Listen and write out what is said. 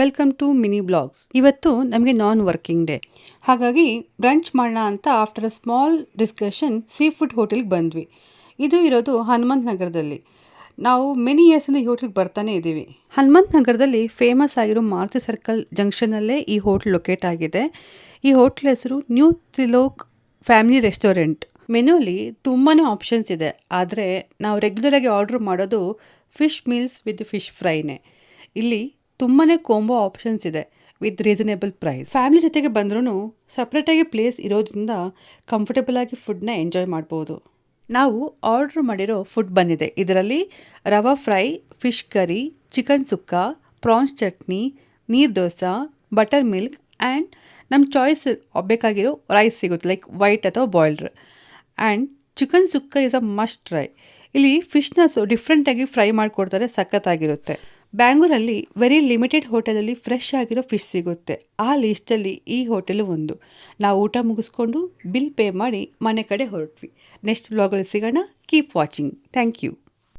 Welcome to mini blogs. ಇವತ್ತು ನಮಗೆ non working day, ಹಾಗಾಗಿ ಬ್ರಂಚ್ ಮಾಡೋಣ ಅಂತ after a small discussion sea food ಹೋಟೆಲ್ಗೆ ಬಂದ್ವಿ. ಇದು ಇರೋದು ಹನುಮಂತ ನಗರದಲ್ಲಿ. ನಾವು ಮೆನಿ ಇಯರ್ಸಿಂದ ಈ ಹೋಟೆಲ್ಗೆ ಬರ್ತಾನೆ ಇದ್ದೀವಿ. ಹನುಮಂತ ನಗರದಲ್ಲಿ ಫೇಮಸ್ ಆಗಿರೋ ಮಾರುತಿ ಸರ್ಕಲ್ ಜಂಕ್ಷನಲ್ಲೇ ಈ ಹೋಟ್ಲ್ ಲೊಕೇಟ್ ಆಗಿದೆ. ಈ ಹೋಟ್ಲ್ ಹೆಸರು ನ್ಯೂ ತ್ರಿಲೋಕ್ ಫ್ಯಾಮಿಲಿ ರೆಸ್ಟೋರೆಂಟ್. ಮೆನುಲಿ ತುಂಬಾ ಆಪ್ಷನ್ಸ್ ಇದೆ, ಆದರೆ ನಾವು ರೆಗ್ಯುಲರಾಗಿ ಆರ್ಡರ್ ಮಾಡೋದು ಫಿಶ್ ಮೀಲ್ಸ್ ವಿತ್ ಫಿಶ್ ಫ್ರೈನೇ. ಇಲ್ಲಿ ತುಂಬಾ ಕಾಂಬೋ ಆಪ್ಷನ್ಸ್ ಇದೆ ವಿತ್ ರೀಸನೇಬಲ್ ಪ್ರೈಸ್. ಫ್ಯಾಮಿಲಿ ಜೊತೆಗೆ ಬಂದ್ರೂ ಸಪ್ರೇಟಾಗಿ ಪ್ಲೇಸ್ ಇರೋದ್ರಿಂದ ಕಂಫರ್ಟಬಲ್ ಆಗಿ ಫುಡ್ನ ಎಂಜಾಯ್ ಮಾಡ್ಬೋದು. ನಾವು ಆರ್ಡ್ರ್ ಮಾಡಿರೋ ಫುಡ್ ಬಂದಿದೆ. ಇದರಲ್ಲಿ ರವಾ ಫ್ರೈ, ಫಿಶ್ ಕರಿ, ಚಿಕನ್ ಸುಕ್ಕ, ಪ್ರಾನ್ಸ್ ಚಟ್ನಿ, ನೀರು ದೋಸೆ, ಬಟರ್ ಮಿಲ್ಕ್ ಆ್ಯಂಡ್ ನಮ್ಮ ಚಾಯ್ಸ್ ಬೇಕಾಗಿರೋ ರೈಸ್ ಸಿಗುತ್ತೆ, ಲೈಕ್ ವೈಟ್ ಅಥವಾ boiled. And chicken sukka is a must try. ಇಲ್ಲಿ ಫಿಶ್ನ ಡಿಫ್ರೆಂಟಾಗಿ ಫ್ರೈ ಮಾಡಿಕೊಡ್ತಾರೆ, ಸಖತ್ತಾಗಿರುತ್ತೆ. ಬ್ಯಾಂಗ್ಳೂರಲ್ಲಿ ವೆರಿ ಲಿಮಿಟೆಡ್ ಹೋಟೆಲಲ್ಲಿ ಫ್ರೆಶ್ ಆಗಿರೋ ಫಿಶ್ ಸಿಗುತ್ತೆ. ಆ ಲೀಸ್ಟಲ್ಲಿ ಈ ಹೋಟೆಲು ಒಂದು. ನಾವು ಊಟ ಮುಗಿಸ್ಕೊಂಡು ಬಿಲ್ ಪೇ ಮಾಡಿ ಮನೆ ಕಡೆ ಹೊರಟ್ವಿ. ನೆಕ್ಸ್ಟ್ ವ್ಲಾಗಲ್ಲಿ ಸಿಗೋಣ. Keep watching. Thank you.